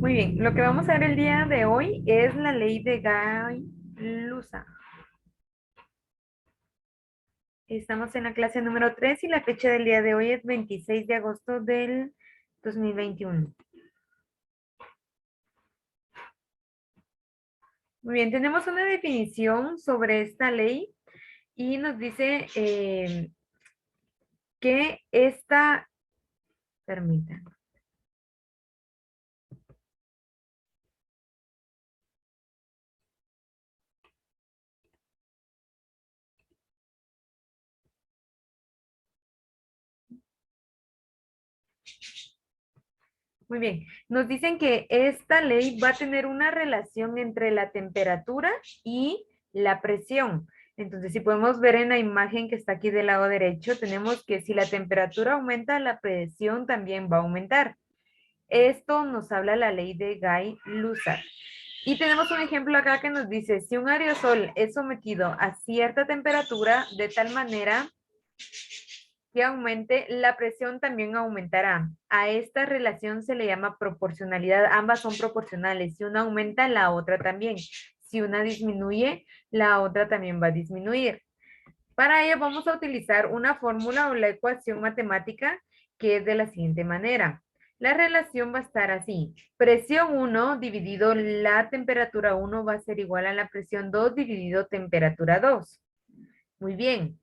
Muy bien, lo que vamos a ver el día de hoy es la ley de Gay-Lussac. Estamos en la clase número 3 y la fecha del día de hoy es 26 de agosto del 2021. Muy bien, tenemos una definición sobre esta ley y nos dice que esta, permítanme. Muy bien, nos dicen que esta ley va a tener una relación entre la temperatura y la presión. Entonces, si podemos ver en la imagen que está aquí del lado derecho, tenemos que si la temperatura aumenta, la presión también va a aumentar. Esto nos habla la ley de Gay-Lussac. Y tenemos un ejemplo acá que nos dice, si un aerosol es sometido a cierta temperatura de tal manera que aumente, la presión también aumentará. A esta relación se le llama proporcionalidad. Ambas son proporcionales. Si una aumenta, la otra también. Si una disminuye, la otra también va a disminuir. Para ello vamos a utilizar una fórmula o la ecuación matemática que es de la siguiente manera. La relación va a estar así. Presión 1 dividido la temperatura 1 va a ser igual a la presión 2 dividido temperatura 2. Muy bien.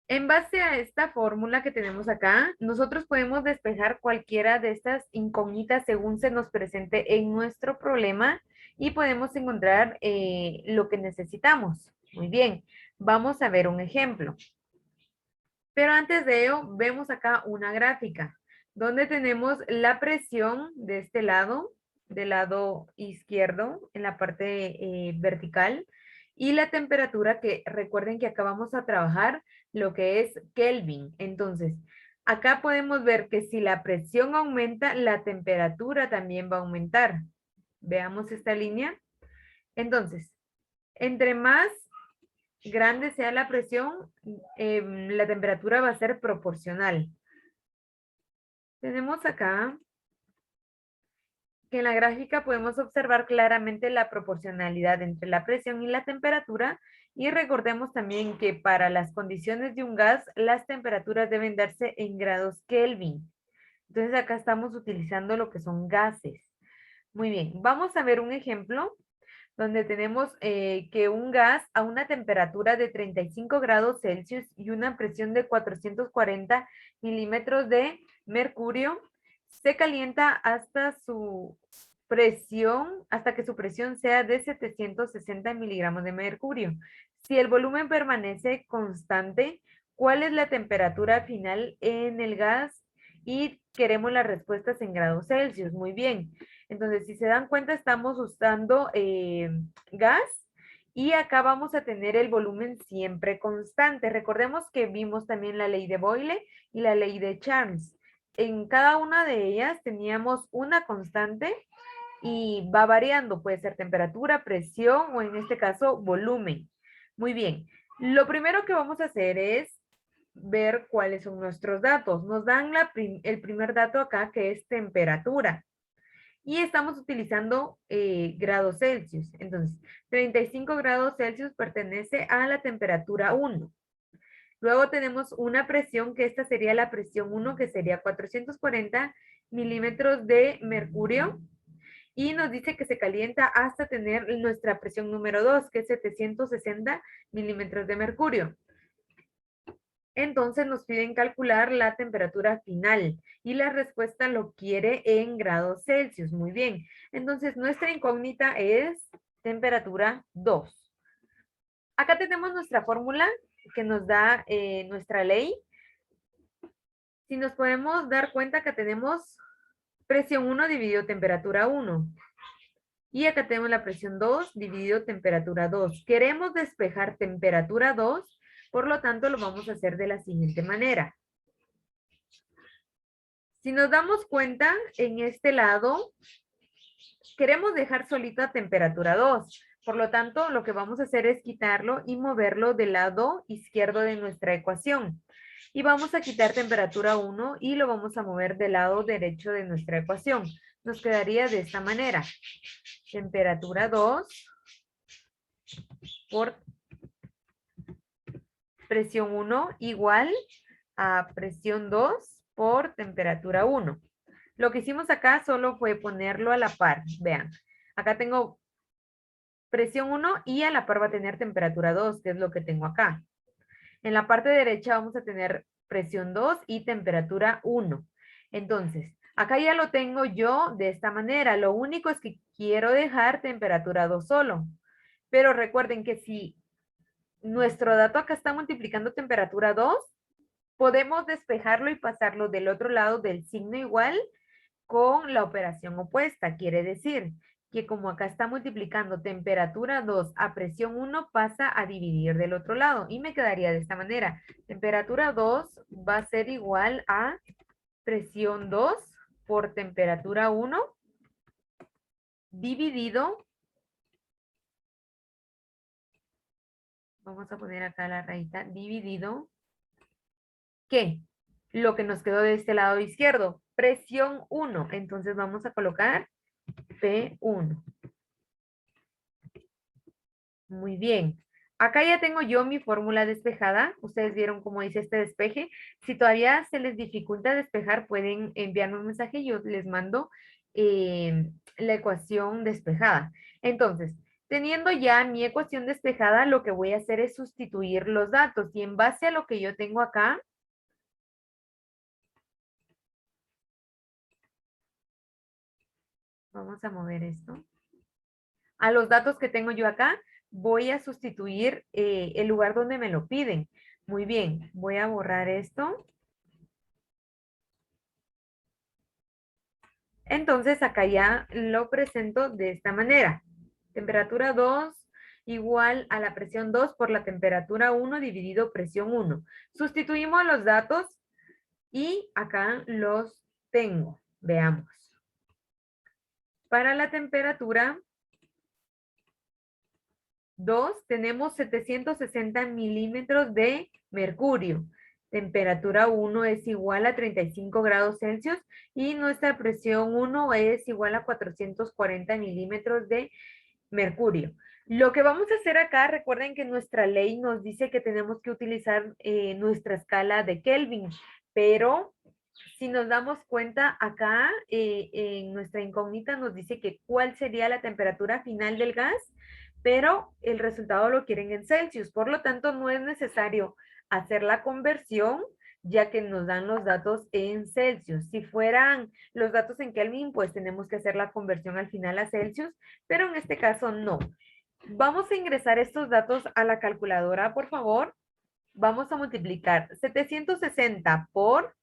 En base a esta fórmula que tenemos acá, nosotros podemos despejar cualquiera de estas incógnitas según se nos presente en nuestro problema y podemos encontrar lo que necesitamos. Muy bien, vamos a ver un ejemplo. Pero antes de ello, vemos acá una gráfica donde tenemos la presión de este lado, del lado izquierdo, en la parte vertical, y la temperatura que recuerden que acá vamos a trabajar lo que es Kelvin. Entonces, acá podemos ver que si la presión aumenta, la temperatura también va a aumentar. Veamos esta línea. Entonces, entre más grande sea la presión, la temperatura va a ser proporcional. Tenemos acá que en la gráfica podemos observar claramente la proporcionalidad entre la presión y la temperatura y recordemos también que para las condiciones de un gas, las temperaturas deben darse en grados Kelvin. Entonces acá estamos utilizando lo que son gases. Muy bien, vamos a ver un ejemplo donde tenemos que un gas a una temperatura de 35 grados Celsius y una presión de 440 milímetros de mercurio se calienta hasta su presión, hasta que su presión sea de 760 miligramos de mercurio. Si el volumen permanece constante, ¿cuál es la temperatura final en el gas? Y queremos las respuestas en grados Celsius. Muy bien. Entonces, si se dan cuenta, estamos usando gas y acá vamos a tener el volumen siempre constante. Recordemos que vimos también la ley de Boyle y la ley de Charles. En cada una de ellas teníamos una constante y va variando, puede ser temperatura, presión o en este caso volumen. Muy bien, lo primero que vamos a hacer es ver cuáles son nuestros datos. Nos dan el primer dato acá que es temperatura y estamos utilizando grados Celsius. Entonces, 35 grados Celsius pertenece a la temperatura 1. Luego tenemos una presión, que esta sería la presión 1, que sería 440 milímetros de mercurio. Y nos dice que se calienta hasta tener nuestra presión número 2, que es 760 milímetros de mercurio. Entonces nos piden calcular la temperatura final y la respuesta lo quiere en grados Celsius. Muy bien. Entonces nuestra incógnita es temperatura 2. Acá tenemos nuestra fórmula que nos da nuestra ley. Si nos podemos dar cuenta que tenemos presión 1 dividido temperatura 1. Y acá tenemos la presión 2 dividido temperatura 2. Queremos despejar temperatura 2, por lo tanto lo vamos a hacer de la siguiente manera. Si nos damos cuenta, en este lado, queremos dejar solita temperatura 2. Por lo tanto, lo que vamos a hacer es quitarlo y moverlo del lado izquierdo de nuestra ecuación. Y vamos a quitar temperatura 1 y lo vamos a mover del lado derecho de nuestra ecuación. nos quedaría de esta manera. Temperatura 2 por presión 1 igual a presión 2 por temperatura 1. Lo que hicimos acá solo fue ponerlo a la par. Vean, acá tengo presión 1 y a la par va a tener temperatura 2, que es lo que tengo acá. En la parte derecha vamos a tener presión 2 y temperatura 1. Entonces, acá ya lo tengo yo de esta manera. Lo único es que quiero dejar temperatura 2 solo. Pero recuerden que si nuestro dato acá está multiplicando temperatura 2, podemos despejarlo y pasarlo del otro lado del signo igual con la operación opuesta. Quiere decir que como acá está multiplicando temperatura 2 a presión 1, pasa a dividir del otro lado. Y me quedaría de esta manera. Temperatura 2 va a ser igual a presión 2 por temperatura 1 dividido. Vamos a poner acá la rayita. Dividido. ¿Qué? Lo que nos quedó de este lado izquierdo. Presión 1. Entonces vamos a colocar P1. Muy bien. Acá ya tengo yo mi fórmula despejada. Ustedes vieron cómo hice este despeje. Si todavía se les dificulta despejar, pueden enviarme un mensaje y yo les mando la ecuación despejada. Entonces, teniendo ya mi ecuación despejada, lo que voy a hacer es sustituir los datos. Y en base a lo que yo tengo acá, vamos a mover esto. A los datos que tengo yo acá, voy a sustituir el lugar donde me lo piden. Muy bien, voy a borrar esto. Entonces acá ya lo presento de esta manera. Temperatura 2 igual a la presión 2 por la temperatura 1 dividido presión 1. Sustituimos los datos y acá los tengo. Veamos. Para la temperatura 2 tenemos 760 milímetros de mercurio. Temperatura 1 es igual a 35 grados Celsius y nuestra presión 1 es igual a 440 milímetros de mercurio. Lo que vamos a hacer acá, recuerden que nuestra ley nos dice que tenemos que utilizar nuestra escala de Kelvin, pero si nos damos cuenta acá en nuestra incógnita nos dice que cuál sería la temperatura final del gas, pero el resultado lo quieren en Celsius. Por lo tanto, no es necesario hacer la conversión ya que nos dan los datos en Celsius. Si fueran los datos en Kelvin, pues tenemos que hacer la conversión al final a Celsius, pero en este caso no. Vamos a ingresar estos datos a la calculadora, por favor. Vamos a multiplicar 760 por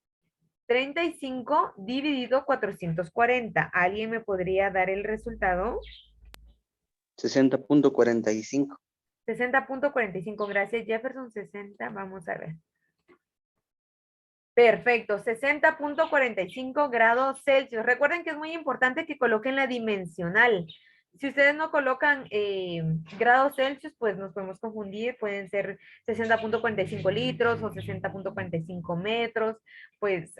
35 dividido 440. ¿Alguien me podría dar el resultado? 60.45. 60.45. Gracias, Jefferson. 60. Vamos a ver. Perfecto. 60.45 grados Celsius. Recuerden que es muy importante que coloquen la dimensional. Si ustedes no colocan grados Celsius, pues nos podemos confundir. Pueden ser 60.45 litros o 60.45 metros. Pues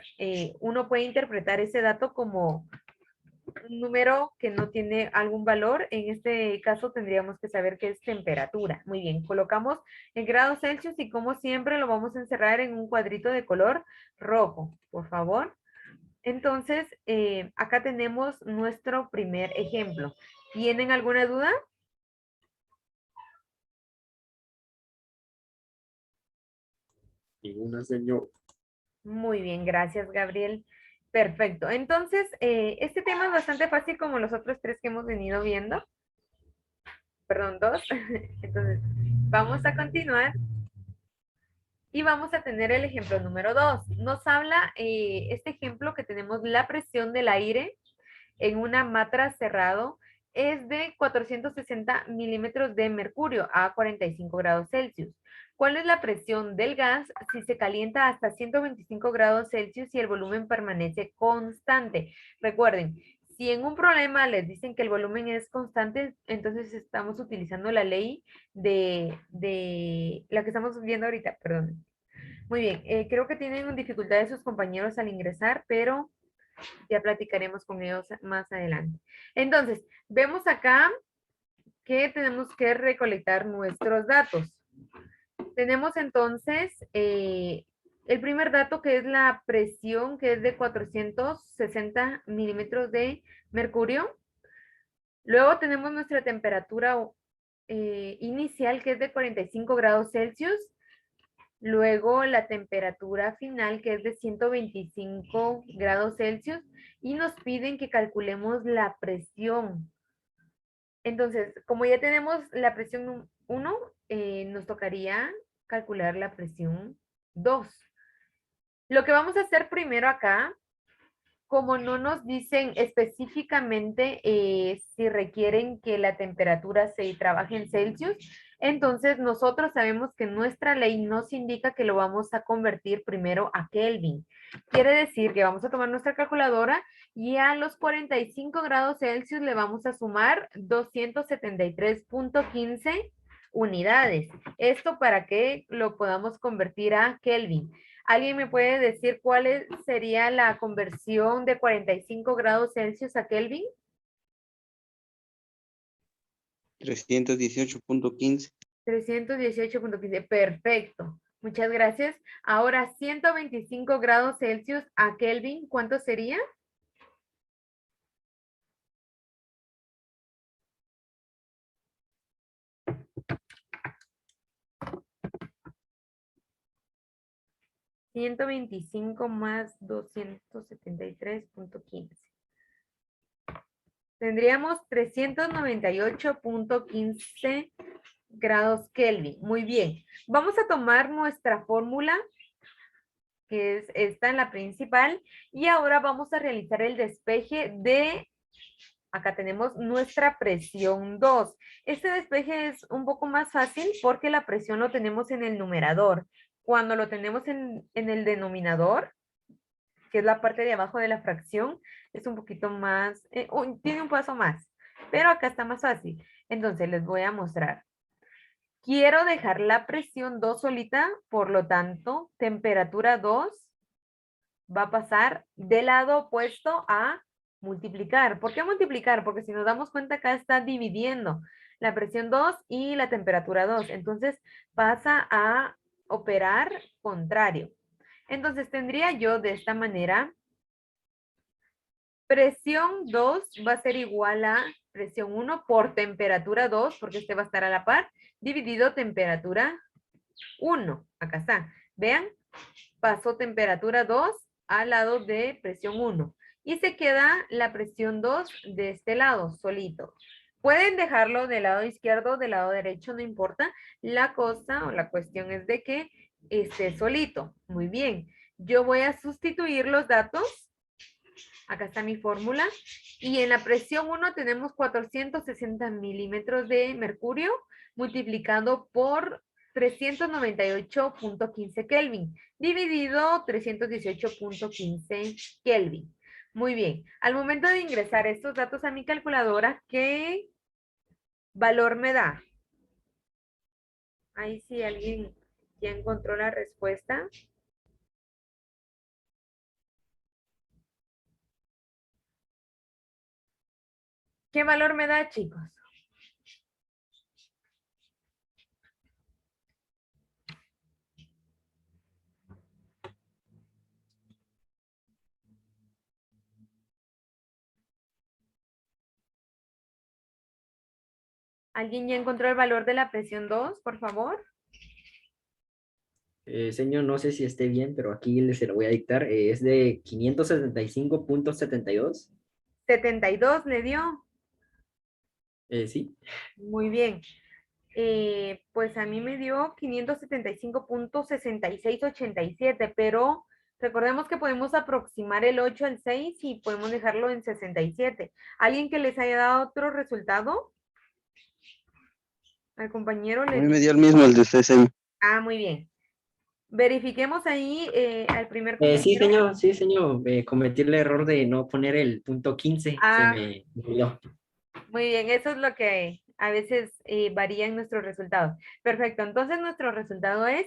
uno puede interpretar ese dato como un número que no tiene algún valor. En este caso tendríamos que saber qué es temperatura. Muy bien, colocamos en grados Celsius y como siempre lo vamos a encerrar en un cuadrito de color rojo, por favor. Entonces, acá tenemos nuestro primer ejemplo. ¿Tienen alguna duda? Ninguna, señor. Muy bien, gracias, Gabriel. Perfecto. Entonces, este tema es bastante fácil como los otros tres que hemos venido viendo. Perdón, dos. Entonces, vamos a continuar. Y vamos a tener el ejemplo número 2. Nos habla este ejemplo que tenemos la presión del aire en una matra cerrado es de 460 milímetros de mercurio a 45 grados Celsius. ¿Cuál es la presión del gas si se calienta hasta 125 grados Celsius y el volumen permanece constante? Recuerden, si en un problema les dicen que el volumen es constante, entonces estamos utilizando la ley de la que estamos viendo ahorita, perdón. Muy bien, creo que tienen dificultades sus compañeros al ingresar, pero Ya platicaremos con ellos más adelante. Entonces, vemos acá que tenemos que recolectar nuestros datos. Tenemos entonces el primer dato que es la presión, que es de 460 milímetros de mercurio. Luego tenemos nuestra temperatura inicial, que es de 45 grados Celsius. Luego la temperatura final, que es de 125 grados Celsius. Y nos piden que calculemos la presión. Entonces, como ya tenemos la presión 1, nos tocaría calcular la presión 2. Lo que vamos a hacer primero acá, como no nos dicen específicamente si requieren que la temperatura se trabaje en Celsius, entonces nosotros sabemos que nuestra ley nos indica que lo vamos a convertir primero a Kelvin. Quiere decir que vamos a tomar nuestra calculadora y a los 45 grados Celsius le vamos a sumar 273.15 unidades. Esto para que lo podamos convertir a Kelvin. ¿Alguien me puede decir cuál sería la conversión de 45 grados Celsius a Kelvin? 318.15. 318.15. Perfecto. Muchas gracias. Ahora 125 grados Celsius a Kelvin, ¿cuánto sería? ...125 más 273.15... tendríamos 398.15 grados Kelvin. Muy bien. Vamos a tomar nuestra fórmula, que es esta en la principal, y ahora vamos a realizar el despeje de... Acá tenemos nuestra presión 2. Este despeje es un poco más fácil porque la presión lo tenemos en el numerador. Cuando lo tenemos en el denominador, que es la parte de abajo de la fracción, es un poquito más, tiene un paso más, pero acá está más fácil. Entonces les voy a mostrar. Quiero dejar la presión 2 solita, por lo tanto, temperatura 2 va a pasar del lado opuesto a multiplicar. ¿Por qué multiplicar? Porque si nos damos cuenta acá está dividiendo la presión 2 y la temperatura 2. Entonces pasa a operar contrario. Entonces tendría yo de esta manera, presión 2 va a ser igual a presión 1 por temperatura 2, porque este va a estar a la par, dividido temperatura 1. Acá está. Vean, pasó temperatura 2 al lado de presión 1. Y se queda la presión 2 de este lado, solito. Pueden dejarlo del lado izquierdo, del lado derecho, no importa. La cosa o la cuestión es de que esté solito. Muy bien. Yo voy a sustituir los datos. Acá está mi fórmula. Y en la presión 1 tenemos 460 milímetros de mercurio multiplicado por 398.15 Kelvin, dividido 318.15 Kelvin. Muy bien. Al momento de ingresar estos datos a mi calculadora, ¿qué valor me da? Ahí sí alguien ya encontró la respuesta. ¿Qué valor me da, chicos? ¿Alguien ya encontró el valor de la presión 2, por favor? Señor, no sé si esté bien, pero aquí se lo voy a dictar. Es de 575.72. 72 le dio. Sí. Muy bien. Pues a mí me dio 575.6687, pero recordemos que podemos aproximar el 8 al 6 y podemos dejarlo en 67. ¿Alguien que les haya dado otro resultado? Al compañero A le mí me di... dio el mismo el de CSM. Ah, muy bien. Verifiquemos ahí al primer Sí, compañero. señor, sí, señor. Cometí el error de no poner el punto 15. Se Ah, me olvidó. muy bien, eso es lo que a veces varían nuestros resultados. Perfecto, entonces nuestro resultado es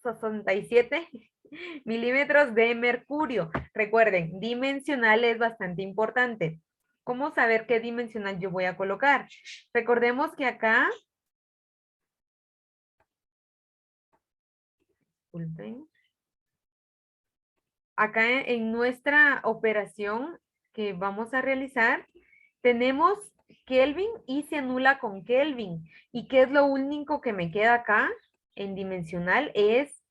67 milímetros de mercurio. Recuerden, dimensional es bastante importante. ¿Cómo saber qué dimensional yo voy a colocar? Recordemos que acá, disculpen, acá en nuestra operación que vamos a realizar, tenemos Kelvin y se anula con Kelvin. ¿Y qué es lo único que me queda acá en dimensional? Es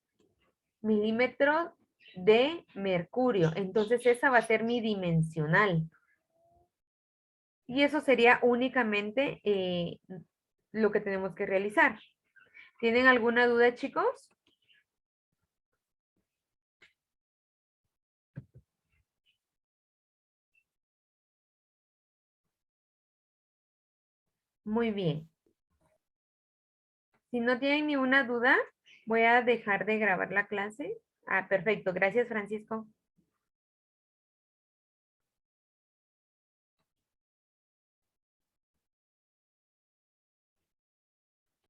milímetros de mercurio. Entonces esa va a ser mi dimensional. Y eso sería únicamente lo que tenemos que realizar. ¿Tienen alguna duda, chicos? Muy bien. Si no tienen ni una duda, voy a dejar de grabar la clase. Ah, perfecto. Gracias, Francisco.